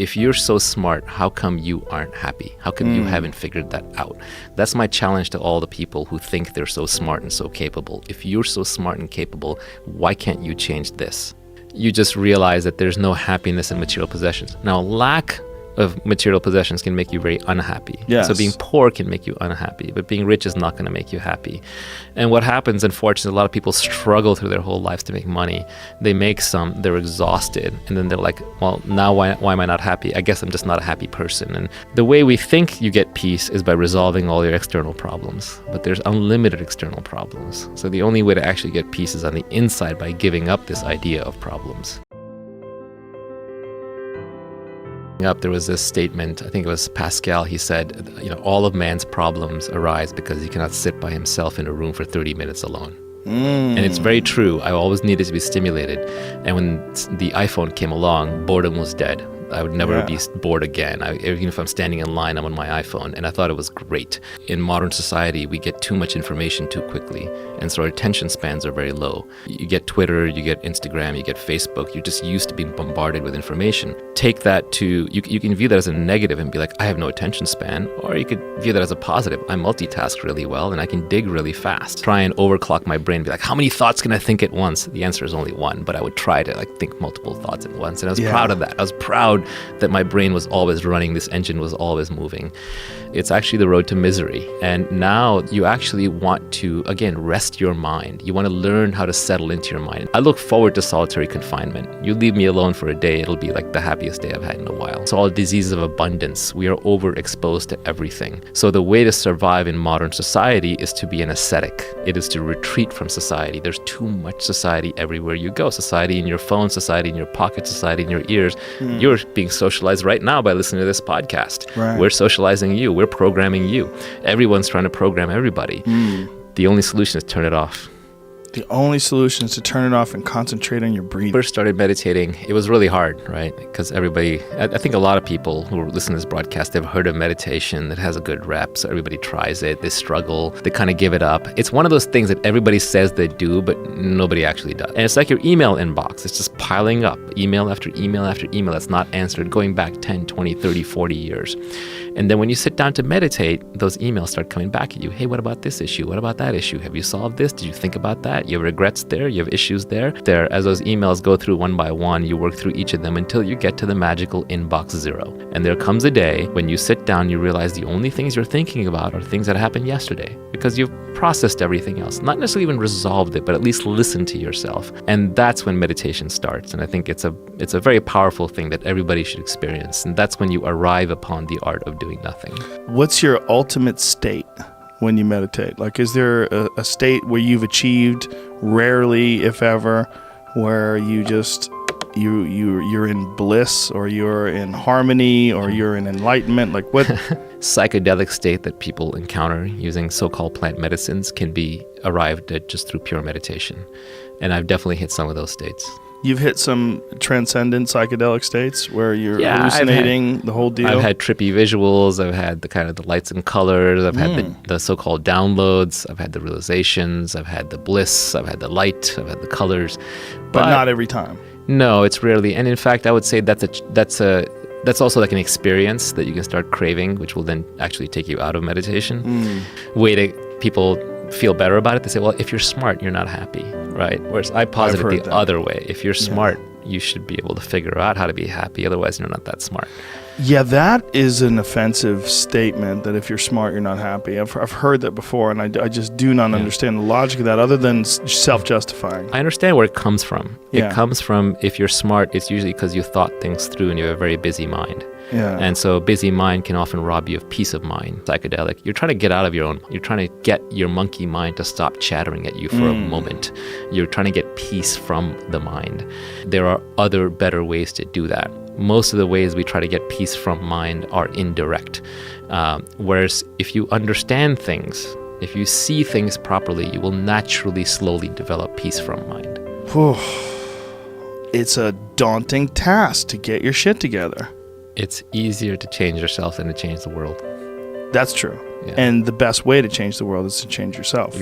If you're so smart, how come you aren't happy? How come you haven't figured that out? That's my challenge to all the people who think they're so smart and so capable. If you're so smart and capable, why can't you change this? You just realize that there's no happiness in material possessions. Now, lack of material possessions can make you very unhappy. Yes. So being poor can make you unhappy, but being rich is not going to make you happy. And what happens, unfortunately, a lot of people struggle through their whole lives to make money. They make some, they're exhausted, and then they're like, well, now why am I not happy? I guess I'm just not a happy person. And the way we think you get peace is by resolving all your external problems, but there's unlimited external problems. So the only way to actually get peace is on the inside by giving up this idea of problems. There was this statement, I think it was Pascal, he said, all of man's problems arise because he cannot sit by himself in a room for 30 minutes alone. And it's very true. I always needed to be stimulated. And when the iPhone came along, boredom was dead. I would never be bored again. Even if I'm standing in line, I'm on my iPhone. And I thought it was great. In modern society, we get too much information too quickly. And so our attention spans are very low. You get Twitter, you get Instagram, you get Facebook. You're just used to being bombarded with information. Take that to, you can view that as a negative and be like, I have no attention span. Or you could view that as a positive. I multitask really well and I can dig really fast. Try and overclock my brain, be like, how many thoughts can I think at once? The answer is only one, but I would try to think multiple thoughts at once. And I was proud of that. I was proud that my brain was always running, this engine was always moving. It's actually the road to misery. And now you actually want to, again, rest your mind. You want to learn how to settle into your mind. I look forward to solitary confinement. You leave me alone for a day, it'll be like the happiest day I've had in a while. It's all diseases of abundance. We are overexposed to everything. So the way to survive in modern society is to be an ascetic. It is to retreat from society. There's too much society everywhere you go. Society in your phone, society in your pocket, society in your ears. You're being socialized right now by listening to this podcast. Right. We're socializing you. We're programming you. Everyone's trying to program everybody. The only solution is turn it off. The only solution is to turn it off and concentrate on your breathing. First started meditating, it was really hard, right? Because everybody, I think a lot of people who listen to this broadcast, they've heard of meditation. It has a good rep, so everybody tries it. They struggle. They kind of give it up. It's one of those things that everybody says they do, but nobody actually does. And it's like your email inbox. It's just piling up, email after email after email that's not answered, going back 10, 20, 30, 40 years. And then when you sit down to meditate, those emails start coming back at you. Hey, what about this issue? What about that issue? Have you solved this? Did you think about that? You have regrets there? You have issues there? As those emails go through one by one, you work through each of them until you get to the magical inbox 0. And there comes a day when you sit down, you realize the only things you're thinking about are things that happened yesterday because you've processed everything else. Not necessarily even resolved it, but at least listened to yourself. And that's when meditation starts. And I think it's a very powerful thing that everybody should experience. And that's when you arrive upon the art of doing nothing. What's your ultimate state when you meditate? Like, is there a state where you've achieved, rarely if ever, where you just you're in bliss, or you're in harmony, or you're in enlightenment? Like, what psychedelic state that people encounter using so-called plant medicines can be arrived at just through pure meditation. And I've definitely hit some of those states. You've hit some transcendent psychedelic states where you're hallucinating the whole deal? I've had trippy visuals. I've had the lights and colors. I've had the so-called downloads. I've had the realizations. I've had the bliss. I've had the light. I've had the colors. But not every time. No, it's rarely. And in fact, I would say that's also like an experience that you can start craving, which will then actually take you out of meditation. Way to people feel better about it. They say, well, if you're smart, you're not happy, right? Whereas I posit it the other way. If you're smart, you should be able to figure out how to be happy. Otherwise, you're not that smart. Yeah, that is an offensive statement, that if you're smart, you're not happy. I've heard that before, and I just do not understand the logic of that, other than self-justifying. I understand where it comes from. It comes from, if you're smart, it's usually because you thought things through and you have a very busy mind. And so a busy mind can often rob you of peace of mind. Psychedelic, you're trying to get out of you're trying to get your monkey mind to stop chattering at you for a moment. You're trying to get peace from the mind. There are other better ways to do that. Most of the ways we try to get peace from mind are indirect. Whereas if you understand things, if you see things properly, you will naturally, slowly develop peace from mind. It's a daunting task to get your shit together. It's easier to change yourself than to change the world. That's true. And the best way to change the world is to change yourself.